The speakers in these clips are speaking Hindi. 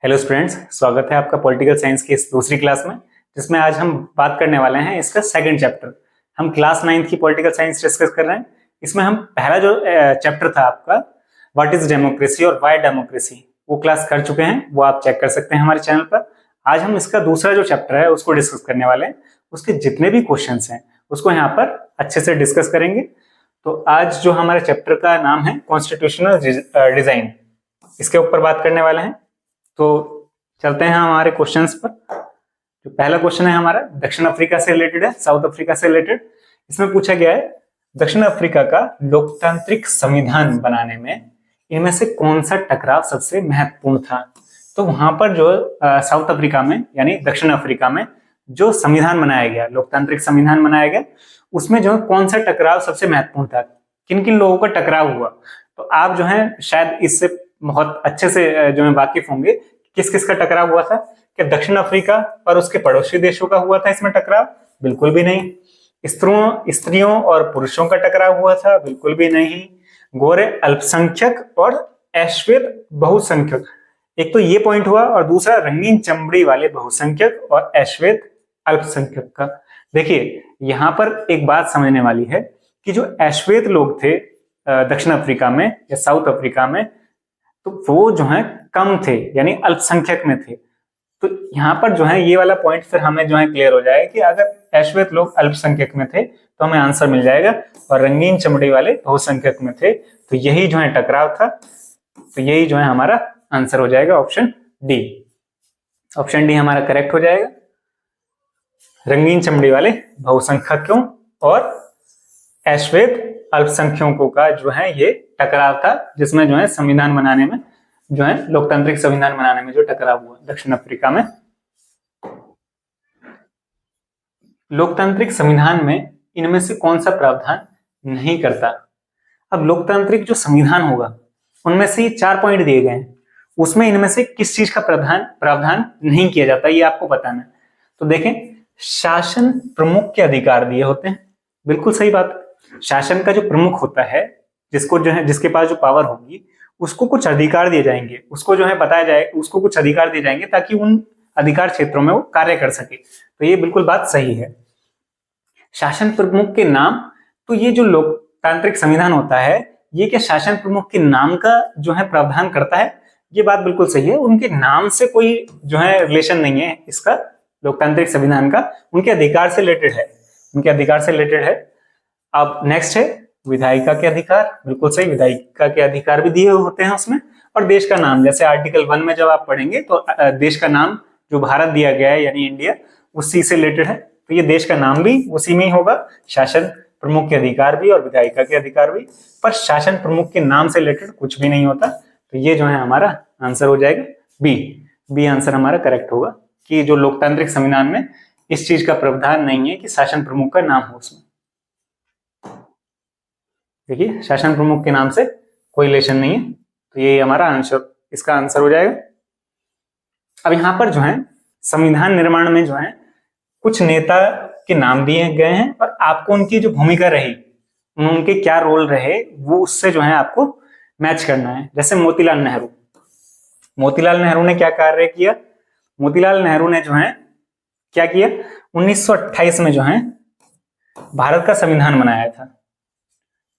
हेलो स्टूडेंट्स, स्वागत है आपका पॉलिटिकल साइंस की इस दूसरी क्लास में, जिसमें आज हम बात करने वाले हैं इसका सेकंड चैप्टर। हम क्लास 9th की पॉलिटिकल साइंस डिस्कस कर रहे हैं। इसमें हम पहला जो चैप्टर था आपका व्हाट इज डेमोक्रेसी और व्हाई डेमोक्रेसी, वो क्लास कर चुके हैं, वो आप चेक कर सकते हैं हमारे चैनल पर। आज हम इसका दूसरा जो चैप्टर है उसको डिस्कस करने वाले हैं। उसके जितने भी क्वेश्चन हैं उसको यहाँ पर अच्छे से डिस्कस करेंगे। तो आज जो हमारे चैप्टर का नाम है कॉन्स्टिट्यूशनल डिजाइन, इसके ऊपर बात करने वाले हैं। तो चलते हैं हमारे क्वेश्चंस पर। जो पहला क्वेश्चन है हमारा दक्षिण अफ्रीका से रिलेटेड है, साउथ अफ्रीका से रिलेटेड। इसमें पूछा गया है दक्षिण अफ्रीका का लोकतांत्रिक संविधान बनाने में इनमें से कौन सा टकराव सबसे महत्वपूर्ण था। तो वहां पर जो साउथ अफ्रीका में यानी दक्षिण अफ्रीका में जो संविधान बनाया गया, लोकतांत्रिक संविधान बनाया गया, उसमें जो कौन सा टकराव सबसे महत्वपूर्ण था, किन किन लोगों का टकराव हुआ। तो आप जो है शायद इससे बहुत अच्छे से जो है वाकिफ होंगे किस किस का टकराव हुआ था। क्या दक्षिण अफ्रीका और उसके पड़ोसी देशों का हुआ था इसमें टकराव? बिल्कुल भी नहीं। स्त्रियों और पुरुषों का टकराव हुआ था? बिल्कुल भी नहीं। गोरे अल्पसंख्यक और अश्वेत बहुसंख्यक, एक तो ये पॉइंट हुआ, और दूसरा रंगीन चमड़ी वाले बहुसंख्यक और अश्वेत अल्पसंख्यक का। देखिए यहां पर एक बात समझने वाली है कि जो अश्वेत लोग थे दक्षिण अफ्रीका में या साउथ अफ्रीका में, तो वो जो है कम थे यानी अल्पसंख्यक में थे। तो यहाँ पर जो है ये वाला पॉइंट फिर हमें जो है क्लियर हो जाएगा कि अगर अश्वेत लोग अल्पसंख्यक में थे तो हमें आंसर मिल जाएगा, और रंगीन चमड़ी वाले बहुसंख्यक में थे, तो यही जो है टकराव था। तो यही जो है हमारा आंसर हो जाएगा ऑप्शन डी। ऑप्शन डी हमारा करेक्ट हो जाएगा। रंगीन चमड़ी वाले बहुसंख्यकों और अश्वेत अल्पसंख्यकों का जो है ये टकराव था, जिसमें जो है संविधान बनाने में जो है लोकतांत्रिक संविधान बनाने में जो टकराव हुआ दक्षिण अफ्रीका में। लोकतांत्रिक संविधान में इनमें से कौन सा प्रावधान नहीं करता। अब लोकतांत्रिक जो संविधान होगा उनमें से ये 4 पॉइंट दिए गए हैं, उसमें इनमें से किस चीज का प्रावधान नहीं किया जाता, ये आपको बताना है। तो देखें, शासन प्रमुख के अधिकार दिए होते हैं, बिल्कुल सही बात। शासन का जो प्रमुख होता है, जिसको जो है जिसके पास जो पावर होगी, उसको कुछ अधिकार दिए जाएंगे, उसको जो है बताया जाए, उसको कुछ अधिकार दिए जाएंगे ताकि उन अधिकार क्षेत्रों में वो कार्य कर सके। तो ये बिल्कुल बात सही है। शासन प्रमुख के नाम, तो ये जो लोकतांत्रिक संविधान होता है ये क्या शासन प्रमुख के नाम का जो है प्रावधान करता है? ये बात बिल्कुल सही है। उनके नाम से कोई जो है रिलेशन नहीं है इसका, लोकतांत्रिक संविधान का, उनके अधिकार से रिलेटेड है, उनके अधिकार से रिलेटेड है। अब नेक्स्ट है विधायिका के अधिकार, बिल्कुल सही, विधायिका के अधिकार भी दिए होते हैं उसमें। और देश का नाम, जैसे आर्टिकल 1 में जब आप पढ़ेंगे तो देश का नाम जो भारत दिया गया है यानी इंडिया, उसी से रिलेटेड है। तो ये देश का नाम भी उसी में ही होगा, शासन प्रमुख के अधिकार भी और विधायिका के अधिकार भी। पर शासन प्रमुख के नाम से रिलेटेड कुछ भी नहीं होता। तो ये जो है हमारा आंसर हो जाएगा बी आंसर हमारा करेक्ट होगा, कि जो लोकतांत्रिक संविधान में इस चीज का प्रावधान नहीं है कि शासन प्रमुख का नाम हो उसमें। देखिए शासन प्रमुख के नाम से कोई रिलेशन नहीं है, तो ये हमारा आंसर, इसका आंसर हो जाएगा। अब यहाँ पर जो है संविधान निर्माण में जो है कुछ नेता के नाम दिए गए हैं, और आपको उनकी जो भूमिका रही, उनके क्या रोल रहे, वो उससे जो है आपको मैच करना है। जैसे मोतीलाल नेहरू, मोतीलाल नेहरू ने क्या कार्य किया? मोतीलाल नेहरू ने जो है क्या किया, 1928 में जो है भारत का संविधान बनाया था,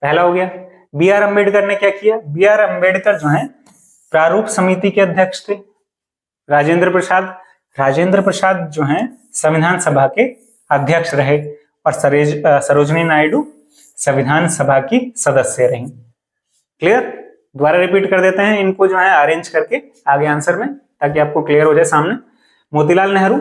पहला हो गया। बी आर अम्बेडकर ने क्या किया? बी आर अम्बेडकर जो है प्रारूप समिति के अध्यक्ष थे। राजेंद्र प्रसाद जो है संविधान सभा के अध्यक्ष रहे, और सरोजनी नायडू संविधान सभा की सदस्य रही। क्लियर? दोबारा रिपीट कर देते हैं इनको जो है अरेंज करके आगे आंसर में, ताकि आपको क्लियर हो जाए सामने। मोतीलाल नेहरू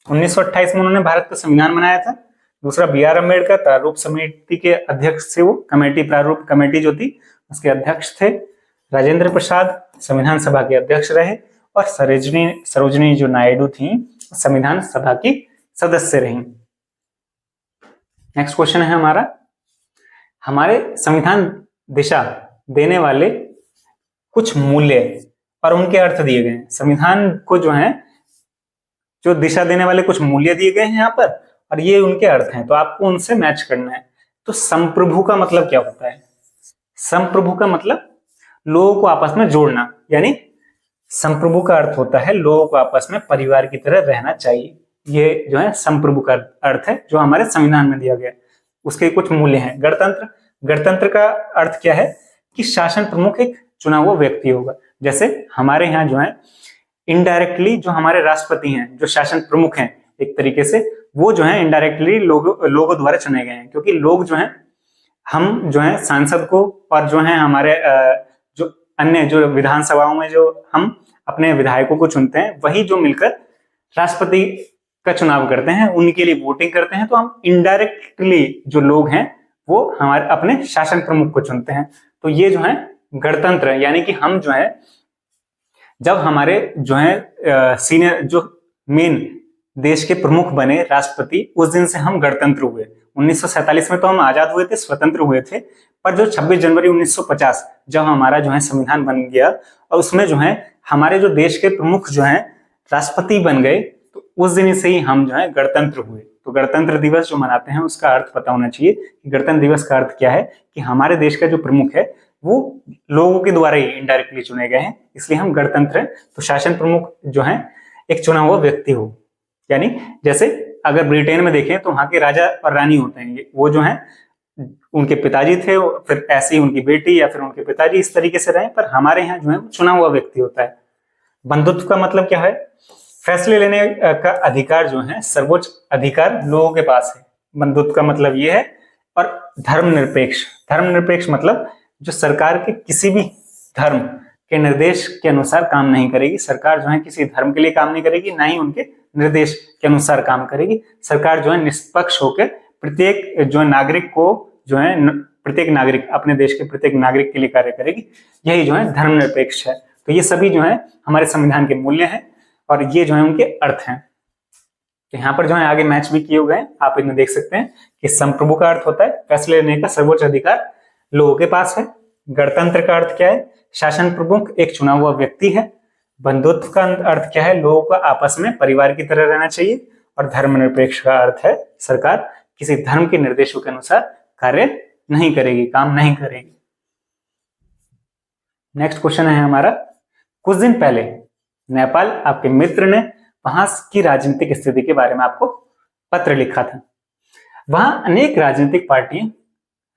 1928 में उन्होंने भारत का संविधान बनाया था। दूसरा बी आर अम्बेडकर प्रारूप समिति के अध्यक्ष थे, वो प्रारूप कमेटी जो थी उसके अध्यक्ष थे। राजेंद्र प्रसाद संविधान सभा के अध्यक्ष रहे, और सरोजनी जो नायडू थी संविधान सभा की सदस्य रही। नेक्स्ट क्वेश्चन है हमारे संविधान दिशा देने वाले कुछ मूल्य और उनके अर्थ दिए गए हैं। संविधान को जो है जो दिशा देने वाले कुछ मूल्य दिए गए हैं यहाँ पर, और ये उनके अर्थ हैं, तो आपको उनसे मैच करना है। तो संप्रभु का मतलब क्या होता है? संप्रभु का मतलब लोगों को आपस में जोड़ना, यानी संप्रभु का अर्थ होता है लोगों को आपस में परिवार की तरह रहना चाहिए। ये जो है संप्रभु का अर्थ है जो हमारे संविधान में दिया गया है। उसके कुछ मूल्य हैं। गणतंत्र, गणतंत्र का अर्थ क्या है कि शासन प्रमुख एक चुना हुआ व्यक्ति होगा। जैसे हमारे यहाँ जो है इनडायरेक्टली जो हमारे राष्ट्रपति हैं, जो शासन प्रमुख हैं एक तरीके से, वो जो है इनडायरेक्टली लोगों द्वारा चुने गए हैं, क्योंकि लोग जो है, हम जो है सांसद को और जो है हमारे जो अन्य जो विधानसभाओं में जो हम अपने विधायकों को चुनते हैं, वही जो मिलकर राष्ट्रपति का चुनाव करते हैं, उनके लिए वोटिंग करते हैं। तो हम इनडायरेक्टली जो लोग हैं वो हमारे अपने शासन प्रमुख को चुनते हैं। तो ये जो है गणतंत्र, यानी कि हम जो है जब हमारे जो है सीनियर जो मेन देश के प्रमुख बने राष्ट्रपति, उस दिन से हम गणतंत्र हुए। 1947 में तो हम आजाद हुए थे, स्वतंत्र हुए थे, पर जो 26 जनवरी 1950 जब हमारा जो है संविधान बन गया और उसमें जो है हमारे जो देश के प्रमुख जो है राष्ट्रपति बन गए, तो उस दिन से ही हम जो है गणतंत्र हुए। तो गणतंत्र दिवस जो मनाते हैं उसका अर्थ पता होना चाहिए कि गणतंत्र दिवस का अर्थ क्या है, कि हमारे देश का जो प्रमुख है वो लोगों के द्वारा ही इनडायरेक्टली चुने गए हैं, इसलिए हम गणतंत्र हैं। तो शासन प्रमुख जो है एक चुना हुआ व्यक्ति हो, यानी जैसे अगर ब्रिटेन में देखें तो वहां के राजा और रानी होते हैं, वो जो है उनके पिताजी थे, फिर ऐसी उनकी बेटी या फिर उनके पिताजी, इस तरीके से रहे। पर हमारे यहाँ जो है चुना हुआ व्यक्ति होता है। बंधुत्व का मतलब क्या है? फैसले लेने का अधिकार जो है, सर्वोच्च अधिकार लोगों के पास है। बंधुत्व का मतलब ये है। और धर्मनिरपेक्ष, धर्मनिरपेक्ष मतलब जो सरकार के किसी भी धर्म के निर्देश के अनुसार काम नहीं करेगी। सरकार जो है किसी धर्म के लिए काम नहीं करेगी, ना ही उनके निर्देश के अनुसार काम करेगी। सरकार जो है निष्पक्ष होकर प्रत्येक जो नागरिक को जो है, प्रत्येक नागरिक, अपने देश के प्रत्येक नागरिक के लिए कार्य करेगी। यही जो है धर्मनिरपेक्ष है। तो ये सभी जो है हमारे संविधान के मूल्य हैं और ये जो है उनके अर्थ हैं। तो यहाँ पर जो है आगे मैच भी किए हुए हैं, आप इन्हें देख सकते हैं कि संप्रभु का अर्थ होता है फैसले लेने का सर्वोच्च अधिकार लोगों के पास है। गणतंत्र का अर्थ क्या है? शासन प्रमुख एक चुना हुआ व्यक्ति है। बंधुत्व का अर्थ क्या है? लोगों को आपस में परिवार की तरह रहना चाहिए। और धर्मनिरपेक्ष का अर्थ है सरकार किसी धर्म के निर्देशों के अनुसार कार्य नहीं करेगी, काम नहीं करेगी। नेक्स्ट क्वेश्चन है हमारा, कुछ दिन पहले नेपाल आपके मित्र ने वहां की राजनीतिक स्थिति के बारे में आपको पत्र लिखा था। वहां अनेक राजनीतिक पार्टियां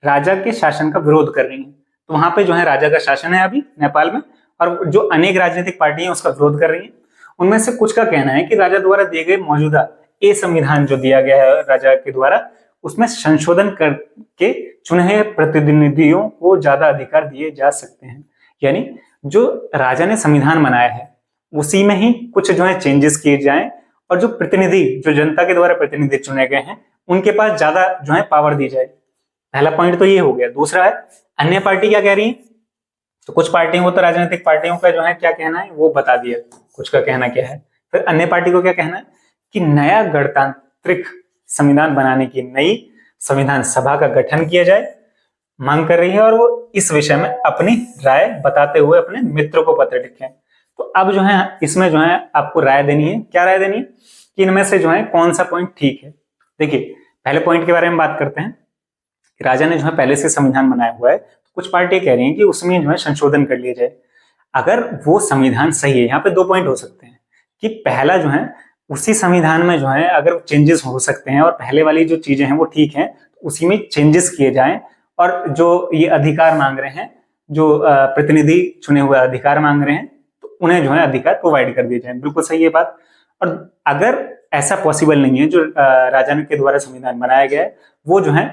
राजा के शासन का विरोध कर रही हैं। तो वहां पे जो है राजा का शासन है अभी नेपाल में, और जो अनेक राजनीतिक पार्टियां उसका विरोध कर रही हैं। उनमें से कुछ का कहना है कि राजा द्वारा दिए गए मौजूदा संविधान जो दिया गया है राजा के द्वारा, उसमें संशोधन करके चुने हुए प्रतिनिधियों को ज्यादा अधिकार दिए जा सकते हैं। यानी जो राजा ने संविधान बनाया है उसी में ही कुछ जो है चेंजेस किए जाएं, और जो प्रतिनिधि, जो जनता के द्वारा प्रतिनिधि चुने गए हैं, उनके पास ज्यादा जो है पावर दी जाए। पहला पॉइंट तो ये हो गया। दूसरा है अन्य पार्टी क्या कह रही है। तो कुछ पार्टियों को, तो राजनीतिक पार्टियों का जो है क्या कहना है वो बता दिया, कुछ का कहना क्या है। फिर अन्य पार्टी को क्या कहना है कि नया गणतांत्रिक संविधान बनाने की नई संविधान सभा का गठन किया जाए, मांग कर रही है, और वो इस विषय में अपनी राय बताते हुए अपने मित्रों को पत्र लिखे। तो अब जो है इसमें जो है आपको राय देनी है। क्या राय देनी है कि इनमें से जो है कौन सा पॉइंट ठीक है। देखिए पहले पॉइंट के बारे में बात करते हैं। राजा ने जो है पहले से संविधान बनाया हुआ है, तो कुछ पार्टी कह रही हैं कि उसमें जो है संशोधन कर लिया जाए। अगर वो संविधान सही है, यहाँ पे दो पॉइंट हो सकते हैं कि पहला जो है उसी संविधान में जो है अगर चेंजेस हो सकते हैं और पहले वाली जो चीजें हैं वो ठीक है, तो उसी में चेंजेस किए जाएं। और जो ये अधिकार मांग रहे हैं, जो प्रतिनिधि चुने हुए अधिकार मांग रहे हैं, तो उन्हें जो है अधिकार प्रोवाइड कर दिए जाए। बिल्कुल सही है बात। और अगर ऐसा पॉसिबल नहीं है, जो राजा के द्वारा संविधान बनाया गया है वो जो है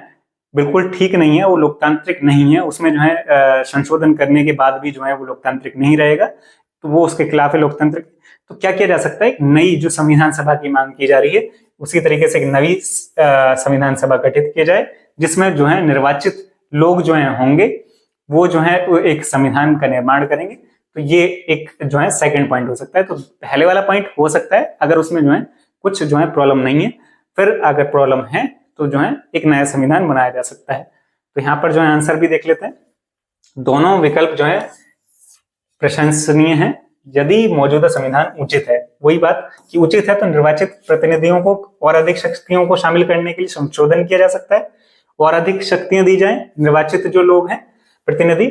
बिल्कुल ठीक नहीं है, वो लोकतांत्रिक नहीं है, उसमें जो है संशोधन करने के बाद भी जो है वो लोकतांत्रिक नहीं रहेगा, तो वो उसके खिलाफ है लोकतांत्रिक। तो क्या किया जा सकता है? नई जो संविधान सभा की मांग की जा रही है, उसी तरीके से एक नई संविधान सभा गठित की जाए, जिसमें जो है निर्वाचित लोग जो है होंगे, वो जो है वो एक संविधान का निर्माण करेंगे। तो ये एक जो है सेकंड पॉइंट हो सकता है। तो पहले वाला पॉइंट हो सकता है अगर उसमें जो है कुछ जो है प्रॉब्लम नहीं है। फिर अगर प्रॉब्लम है तो जो है एक नया संविधान बनाया जा सकता है। तो यहाँ पर जो है आंसर भी देख लेते हैं। दोनों विकल्प जो है प्रशंसनीय है यदि मौजूदा संविधान उचित है। वही बात कि उचित है तो निर्वाचित प्रतिनिधियों को और अधिक शक्तियों को शामिल करने के लिए संशोधन किया जा सकता है, और अधिक शक्तियां दी जाएं। निर्वाचित जो लोग हैं प्रतिनिधि,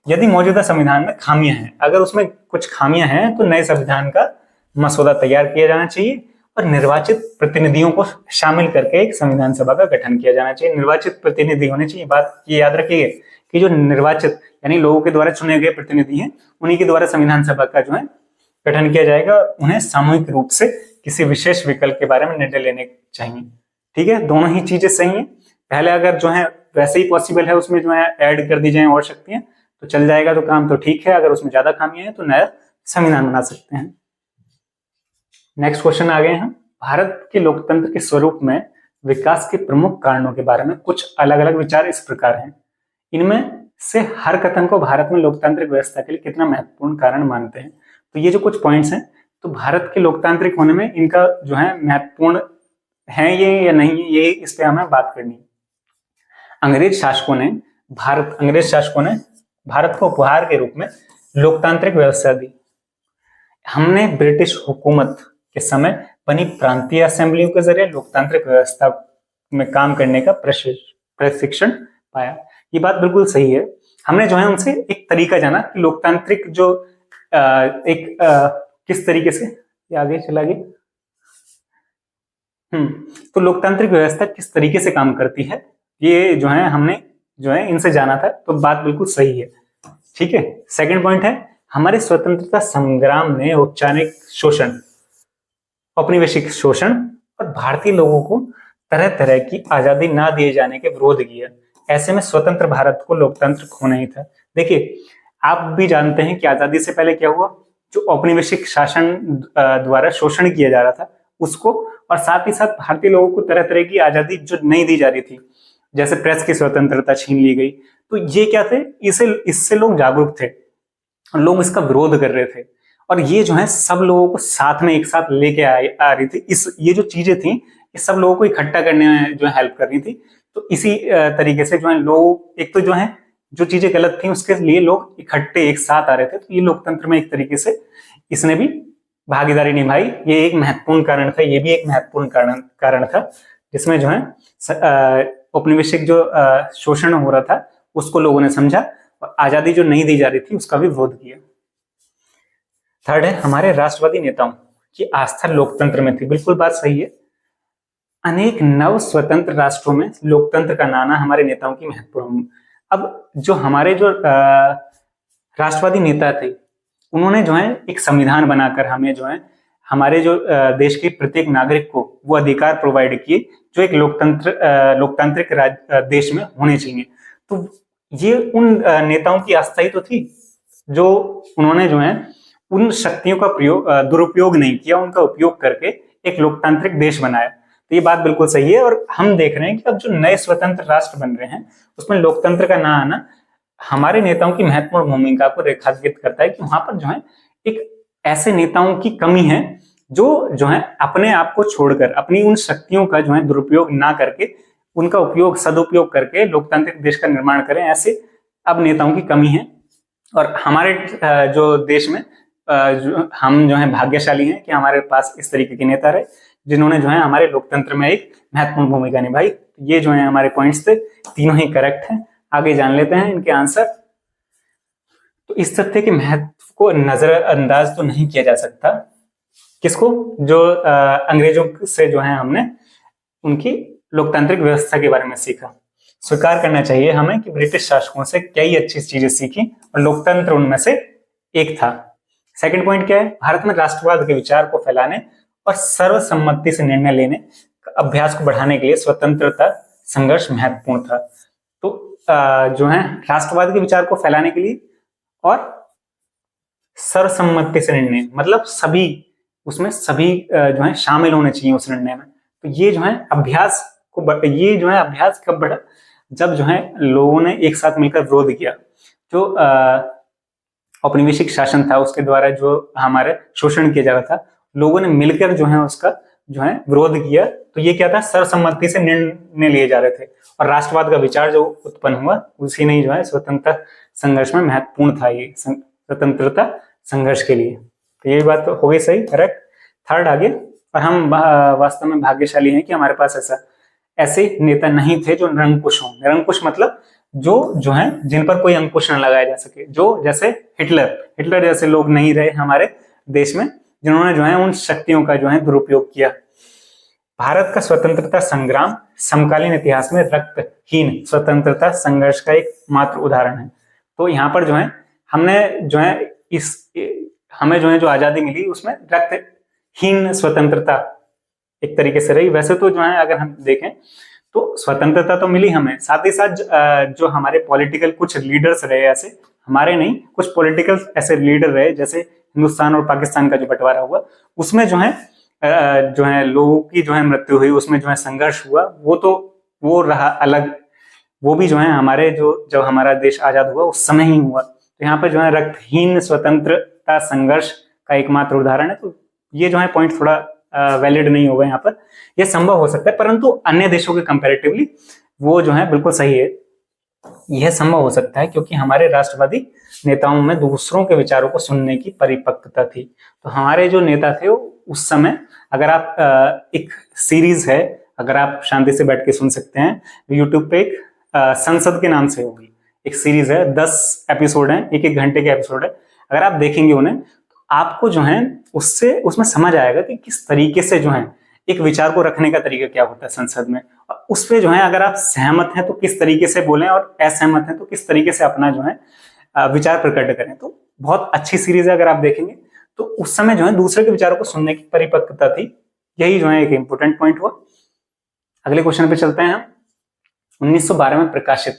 यदि मौजूदा संविधान में खामियां हैं, अगर उसमें कुछ खामियां हैं तो नए संविधान का मसौदा तैयार किया जाना चाहिए और निर्वाचित प्रतिनिधियों को शामिल करके एक संविधान सभा का गठन किया जाना चाहिए। निर्वाचित प्रतिनिधि होने चाहिए। बात ये याद रखिए कि जो निर्वाचित यानी लोगों के द्वारा चुने गए प्रतिनिधि हैं, उन्हीं के द्वारा संविधान सभा का जो है गठन किया जाएगा। उन्हें सामूहिक रूप से किसी विशेष विकल्प के बारे में निर्णय लेने चाहिए। ठीक है, दोनों ही चीजें सही हैं। पहले अगर जो है वैसे ही पॉसिबल है उसमें जो है ऐड कर दी जाए और शक्तियां तो चल जाएगा तो काम तो ठीक है। अगर उसमें ज्यादा खामियां हैं तो नया संविधान बना सकते हैं। नेक्स्ट क्वेश्चन आ गए हम। भारत के लोकतंत्र के स्वरूप में विकास के प्रमुख कारणों के बारे में कुछ अलग अलग विचार इस प्रकार हैं। इनमें से हर कथन को भारत में लोकतांत्रिक व्यवस्था के लिए कितना महत्वपूर्ण कारण मानते हैं। तो ये जो कुछ पॉइंट्स हैं, तो भारत के लोकतांत्रिक होने में इनका जो है महत्वपूर्ण है ये या नहीं है, ये इस पे हमें बात करनी है। अंग्रेज शासकों ने भारत को उपहार के रूप में लोकतांत्रिक व्यवस्था दी। हमने ब्रिटिश हुकूमत के समय बनी प्रांतीय असेंबलियों के जरिए लोकतांत्रिक व्यवस्था में काम करने का प्रशिक्षण पाया। ये बात बिल्कुल सही है। हमने जो है उनसे एक तरीका जाना कि लोकतांत्रिक जो किस तरीके से ये आगे चला गया। तो लोकतांत्रिक व्यवस्था किस तरीके से काम करती है, ये जो है हमने जो है इनसे जाना था। तो बात बिल्कुल सही है। ठीक है, सेकंड पॉइंट है हमारे स्वतंत्रता संग्राम ने औपचारिक शोषण, औपनिवेशिक शोषण और भारतीय लोगों को तरह तरह की आजादी ना दिए जाने के विरोध किया। ऐसे में स्वतंत्र भारत को लोकतंत्र होना ही था। देखिए, आप भी जानते हैं कि आजादी से पहले क्या हुआ, जो औपनिवेशिक शासन द्वारा शोषण किया जा रहा था उसको, और साथ ही साथ भारतीय लोगों को तरह तरह की आजादी जो नहीं दी जा रही थी, जैसे प्रेस की स्वतंत्रता छीन ली गई। तो ये क्या थे, इससे लोग जागरूक थे, लोग इसका विरोध कर रहे थे, और ये जो है सब लोगों को साथ में एक साथ लेके आ रही थी। ये जो चीजें थी ये सब लोगों को इकट्ठा करने में जो है हेल्प कर रही थी। तो इसी तरीके से जो है लोग, एक तो जो है जो चीजें गलत थी उसके लिए लोग इकट्ठे एक साथ आ रहे थे। तो ये लोकतंत्र में एक तरीके से इसने भी भागीदारी निभाई। ये एक महत्वपूर्ण कारण था। ये भी एक महत्वपूर्ण कारण था जिसमें जो है औपनिवेशिक जो शोषण हो रहा था उसको लोगों ने समझा और आजादी जो नहीं दी जा रही थी उसका भी विरोध किया। थर्ड है हमारे राष्ट्रवादी नेताओं की आस्था लोकतंत्र में थी। बिल्कुल बात सही है। अनेक नव स्वतंत्र राष्ट्रों में लोकतंत्र का नाना हमारे नेताओं की महत्वपूर्ण। अब जो हमारे जो राष्ट्रवादी नेता थे उन्होंने जो है एक संविधान बनाकर हमें जो है हमारे जो देश के प्रत्येक नागरिक को वो अधिकार प्रोवाइड किए जो एक लोकतांत्रिक देश में होने चाहिए। तो ये उन नेताओं की आस्था ही तो थी जो उन्होंने जो है उन शक्तियों का दुरुपयोग नहीं किया, उनका उपयोग करके एक लोकतांत्रिक देश बनाया। तो ये बात बिल्कुल सही है। और हम देख रहे हैं कि अब जो नए स्वतंत्र राष्ट्र बन रहे हैं उसमें लोकतंत्र का ना आना हमारे नेताओं की महत्वपूर्ण भूमिका को रेखांकित करता है कि वहां पर जो है एक ऐसे नेताओं की कमी है जो है अपने आप को छोड़कर अपनी उन शक्तियों का जो है दुरुपयोग ना करके उनका उपयोग सदुपयोग करके लोकतांत्रिक देश का निर्माण करें। ऐसे अब नेताओं की कमी है। और हमारे जो देश में हम जो है भाग्यशाली हैं कि हमारे पास इस तरीके के नेता रहे जिन्होंने जो है हमारे लोकतंत्र में एक महत्वपूर्ण भूमिका निभाई। ये जो है हमारे पॉइंट्स थे, तीनों ही करेक्ट हैं। आगे जान लेते हैं इनके आंसर। तो इस तथ्य के महत्व को नजरअंदाज तो नहीं किया जा सकता। किसको? जो अंग्रेजों से जो है हमने उनकी लोकतांत्रिक व्यवस्था के बारे में सीखा। स्वीकार करना चाहिए हमें कि ब्रिटिश शासकों से कई अच्छी चीजें सीखी और लोकतंत्र उनमें से एक था। सेकंड पॉइंट क्या है? भारत में राष्ट्रवाद के विचार को फैलाने और सर्वसम्मति से निर्णय लेने अभ्यास को बढ़ाने के लिए स्वतंत्रता संघर्ष महत्वपूर्ण था। तो जो है राष्ट्रवाद के विचार को फैलाने के लिए और सर्वसम्मति से निर्णय मतलब सभी उसमें सभी जो है शामिल होने चाहिए उस निर्णय में। तो ये जो है अभ्यास कब बढ़ा? जब जो है लोगों ने एक साथ मिलकर विरोध किया। जो औपनिवेशिक शासन था उसके द्वारा जो हमारे शोषण किया जा रहा था, लोगों ने मिलकर जो है उसका जो है विरोध किया। तो ये क्या था? सर्वसम्मति से निर्णय लिए जा रहे थे और राष्ट्रवाद का विचार जो उत्पन्न हुआ उसी ने जो है स्वतंत्रता संघर्ष में महत्वपूर्ण था, ये स्वतंत्रता संघर्ष के लिए। तो ये बात हो गई सही, करेक्ट। थर्ड आगे, और हम वास्तव में भाग्यशाली हैं कि हमारे पास ऐसे नेता नहीं थे जो निरंकुश हों। निरंकुश मतलब जो है जिन पर कोई अंकुश न लगाया जा सके, जो जैसे हिटलर जैसे लोग नहीं रहे हमारे देश में, जिन्होंने जो है उन शक्तियों का जो है दुरुपयोग किया। भारत का स्वतंत्रता संग्राम समकालीन इतिहास में रक्तहीन स्वतंत्रता संघर्ष का एक मात्र उदाहरण है। तो यहाँ पर जो है हमने जो है हमें जो है जो आजादी मिली उसमें रक्तहीन स्वतंत्रता एक तरीके से रही। वैसे तो जो है अगर हम देखें तो स्वतंत्रता तो मिली हमें, साथ ही साथ जो हमारे पॉलिटिकल कुछ लीडर्स रहे, ऐसे हमारे नहीं, कुछ पॉलिटिकल ऐसे लीडर रहे, जैसे हिंदुस्तान और पाकिस्तान का जो बंटवारा हुआ उसमें जो है लोगों की जो है मृत्यु हुई, उसमें जो है संघर्ष हुआ, वो रहा अलग। वो भी जो है हमारे जब हमारा देश आजाद हुआ उस समय ही हुआ। तो यहाँ पे जो है रक्तहीन स्वतंत्रता संघर्ष का एकमात्र उदाहरण है। तो ये जो है पॉइंट थोड़ा वैलिड नहीं होगा यहाँ पर, यह संभव हो सकता है परंतु अन्य देशों के कंपैरेटिवली वो जो है बिल्कुल सही है। यह संभव हो सकता है क्योंकि हमारे राष्ट्रवादी नेताओं में दूसरों के विचारों को सुनने की परिपक्वता थी। तो हमारे जो नेता थे उस समय, अगर आप एक सीरीज है, अगर आप शांति से बैठ के सुन सकते हैं, यूट्यूब पे एक संसद के नाम से होगी, एक सीरीज है, 10 एपिसोड है, एक घंटे के एपिसोड है। अगर आप देखेंगे उन्हें तो आपको जो है उसमें समझ आएगा कि किस तरीके से जो है एक विचार को रखने का तरीका क्या होता है संसद में। और उस पे जो है अगर आप सहमत हैं तो किस तरीके से बोलें और असहमत हैं तो किस तरीके से अपना जो है विचार प्रकट करें। तो बहुत अच्छी सीरीज है, अगर आप देखेंगे तो उस समय जो है दूसरे के विचारों को सुनने की परिपक्वता थी। यही जो है एक इंपॉर्टेंट पॉइंट हुआ। अगले क्वेश्चन पे चलते हैं हम। 1912 में प्रकाशित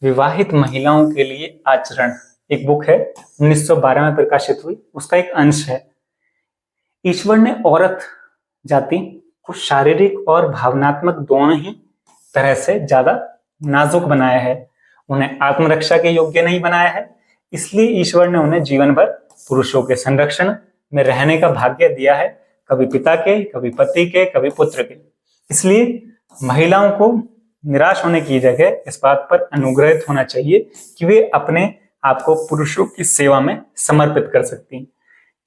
विवाहित महिलाओं के लिए आचरण एक बुक है, 1912 में प्रकाशित हुई, उसका एक अंश है। ईश्वर ने औरत जाति को शारीरिक और भावनात्मक दोनों ही तरह से ज्यादा नाजुक बनाया है, उन्हें आत्मरक्षा के योग्य नहीं बनाया है। इसलिए ईश्वर ने उन्हें जीवन भर पुरुषों के संरक्षण में रहने का भाग्य दिया है, कभी पिता के, कभी पति के, कभी पुत्र के। इसलिए महिलाओं को निराश होने की जगह इस बात पर अनुग्रहित होना चाहिए कि वे अपने आप को पुरुषों की सेवा में समर्पित कर सकती हैं।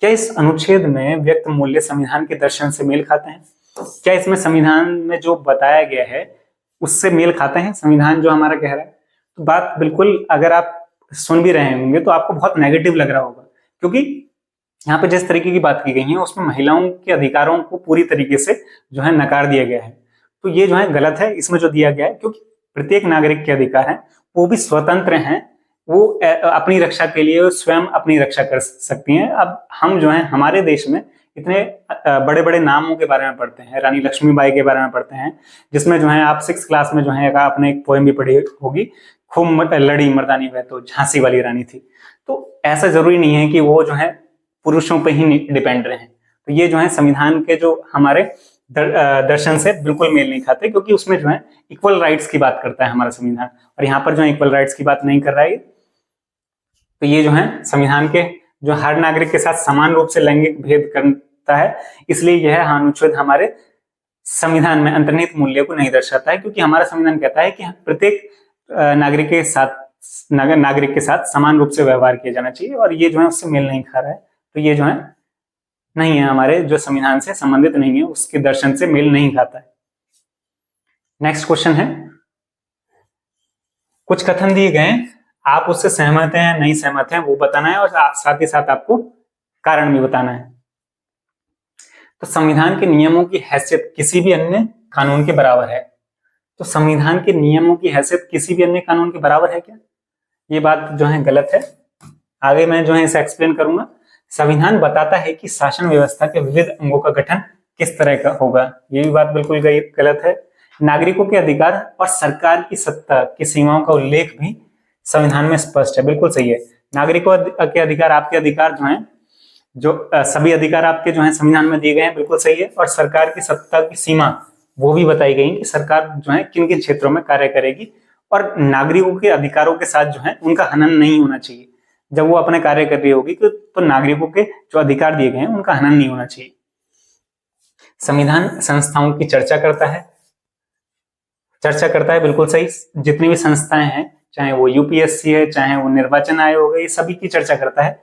क्या इस अनुच्छेद में व्यक्त मूल्य संविधान के दर्शन से मेल खाते हैं? क्या इसमें संविधान में जो बताया गया है उससे मेल खाते हैं संविधान जो हमारा कह रहा है? तो बात बिल्कुल, अगर आप सुन भी रहे होंगे तो आपको बहुत नेगेटिव लग रहा होगा, क्योंकि यहाँ पे जिस तरीके की बात की गई है उसमें महिलाओं के अधिकारों को पूरी तरीके से जो है नकार दिया गया है। तो ये जो है गलत है इसमें जो दिया गया है, क्योंकि प्रत्येक नागरिक के अधिकार हैं, वो भी स्वतंत्र हैं, वो अपनी रक्षा के लिए स्वयं अपनी रक्षा कर सकती हैं। अब हम जो है हमारे देश में इतने बड़े बड़े नामों के बारे में पढ़ते हैं, रानी लक्ष्मीबाई के बारे में पढ़ते हैं, जिसमें जो है आप 6th क्लास में जो है आपने एक पोएम भी पढ़ी होगी, खूब लड़ी मर्दानी वह तो झांसी वाली रानी थी। तो ऐसा जरूरी नहीं है कि वो जो है पुरुषों पे ही डिपेंड रहे। तो ये जो है संविधान के जो हमारे दर्शन से बिल्कुल मेल नहीं खाते, क्योंकि उसमें जो है इक्वल राइट्स की बात करता है हमारा संविधान, और यहाँ पर जो है इक्वल राइट्स की बात नहीं कर रहा है। तो ये जो है संविधान के जो हर नागरिक के साथ समान रूप से लैंगिक भेद करता है, इसलिए यह अनुच्छेद हमारे संविधान में अंतर्निहित मूल्य को नहीं दर्शाता है, क्योंकि हमारा संविधान कहता है कि प्रत्येक नागरिक के साथ समान रूप से व्यवहार किया जाना चाहिए, और ये जो है उससे मेल नहीं खा रहा है। तो ये जो है नहीं है, हमारे जो संविधान से संबंधित नहीं है, उसके दर्शन से मेल नहीं खाता है। नेक्स्ट क्वेश्चन है, कुछ कथन दिए गए, आप उससे सहमत हैं या नहीं सहमत हैं वो बताना है, और साथ ही साथ आपको कारण भी बताना है। तो संविधान के नियमों की हैसियत किसी भी अन्य कानून के बराबर है। तो संविधान के नियमों की हैसियत किसी भी अन्य कानून के बराबर है क्या? ये बात जो है गलत है। आगे मैं जो है इसे एक्सप्लेन करूंगा। संविधान बताता है कि शासन व्यवस्था के विविध अंगों का गठन किस तरह का होगा, ये भी बात बिल्कुल गलत है। नागरिकों के अधिकार और सरकार की सत्ता की सीमाओं का उल्लेख भी संविधान में स्पष्ट है, बिल्कुल सही है। नागरिकों के अधिकार, आपके अधिकार जो हैं, जो सभी अधिकार आपके जो है संविधान में दिए गए हैं, बिल्कुल सही है। और सरकार की सत्ता की सीमा वो भी बताई गई कि सरकार जो है किन किन क्षेत्रों में कार्य करेगी, और नागरिकों के अधिकारोों के साथ जो है उनका हनन नहीं होना चाहिए। जब वो अपने कार्य कर रही होगी तो नागरिकों के जो अधिकार दिए गए हैं उनका हनन नहीं होना चाहिए। संविधान संस्थाओं की चर्चा करता है, बिल्कुल सही। जितनी भी संस्थाएं हैं, चाहे वो यूपीएससी है, चाहे वो निर्वाचन आयोग है, ये सभी की चर्चा करता है।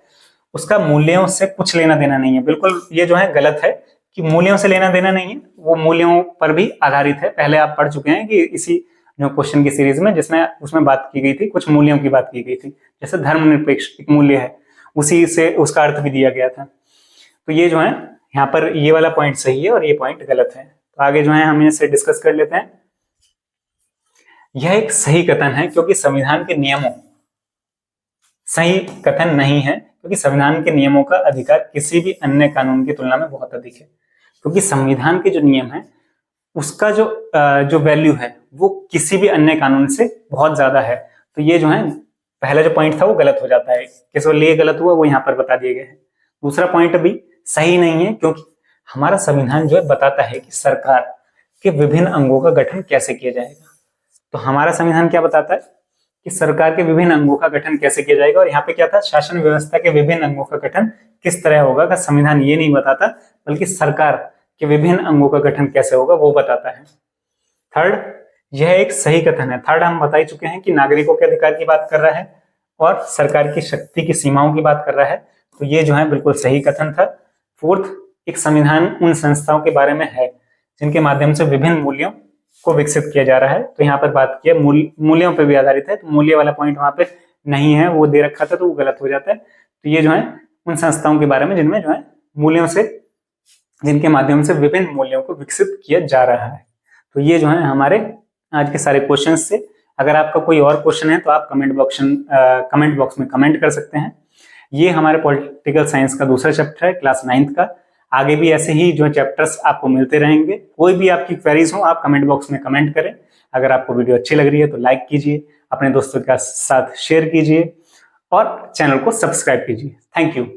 उसका मूल्यों से कुछ लेना देना नहीं है, बिल्कुल ये जो है गलत है कि मूल्यों से लेना देना नहीं है, वो मूल्यों पर भी आधारित है। पहले आप पढ़ चुके हैं कि इसी जो क्वेश्चन की सीरीज में, जिसमें उसमें बात की गई थी, कुछ मूल्यों की बात की गई थी, जैसे धर्मनिरपेक्ष एक मूल्य है, उसी से उसका अर्थ भी दिया गया था। तो ये जो है यहाँ पर ये वाला पॉइंट सही है और ये पॉइंट गलत है। तो आगे जो है हम इसे डिस्कस कर लेते हैं। यह एक सही कथन है क्योंकि संविधान के नियमों, सही कथन नहीं है क्योंकि संविधान के नियमों का अधिकार किसी भी अन्य कानून की तुलना में बहुत अधिक है। क्योंकि संविधान के जो नियम है उसका जो वैल्यू है वो किसी भी अन्य कानून से बहुत ज्यादा है। तो ये जो है पहला जो पॉइंट था वो गलत हो जाता है। किस लिए गलत हुआ वो यहाँ पर बता दिए गए हैं। दूसरा पॉइंट भी सही नहीं है क्योंकि हमारा संविधान जो है बताता है कि सरकार के विभिन्न अंगों का गठन कैसे किया जाएगा। तो हमारा संविधान क्या बताता है कि सरकार के विभिन्न अंगों का गठन कैसे किया जाएगा, और यहाँ पे क्या था, शासन व्यवस्था के विभिन्न अंगों का गठन किस तरह होगा का संविधान ये नहीं बताता, बल्कि सरकार के विभिन्न अंगों का गठन कैसे होगा वो बताता है। थर्ड, यह एक सही कथन है। थर्ड हम बता ही चुके हैं कि नागरिकों के अधिकार की बात कर रहा है और सरकार की शक्ति की सीमाओं की बात कर रहा है, तो ये जो है बिल्कुल सही कथन था। फोर्थ, एक संविधान उन संस्थाओं के बारे में है जिनके माध्यम से विभिन्न मूल्यों को विकसित किया जा रहा है। तो यहाँ पर बात की मूल्यों पर भी आधारित है, तो मूल्य वाला पॉइंट वहां पे नहीं है, वो दे रखा था तो वो गलत हो जाता है। तो ये जो है उन संस्थाओं के बारे में जिनमें जो है मूल्यों से, जिनके माध्यम से विभिन्न मूल्यों को विकसित किया जा रहा है। तो ये जो है हमारे आज के सारे क्वेश्चन से। अगर आपका कोई और क्वेश्चन है तो आप कमेंट बॉक्स में कमेंट कर सकते हैं। ये हमारे पॉलिटिकल साइंस का दूसरा चैप्टर है, क्लास 9th का। आगे भी ऐसे ही जो चैप्टर्स आपको मिलते रहेंगे। कोई भी आपकी क्वेरीज हो आप कमेंट बॉक्स में कमेंट करें। अगर आपको वीडियो अच्छी लग रही है तो लाइक कीजिए, अपने दोस्तों के साथ शेयर कीजिए और चैनल को सब्सक्राइब कीजिए। Thank you.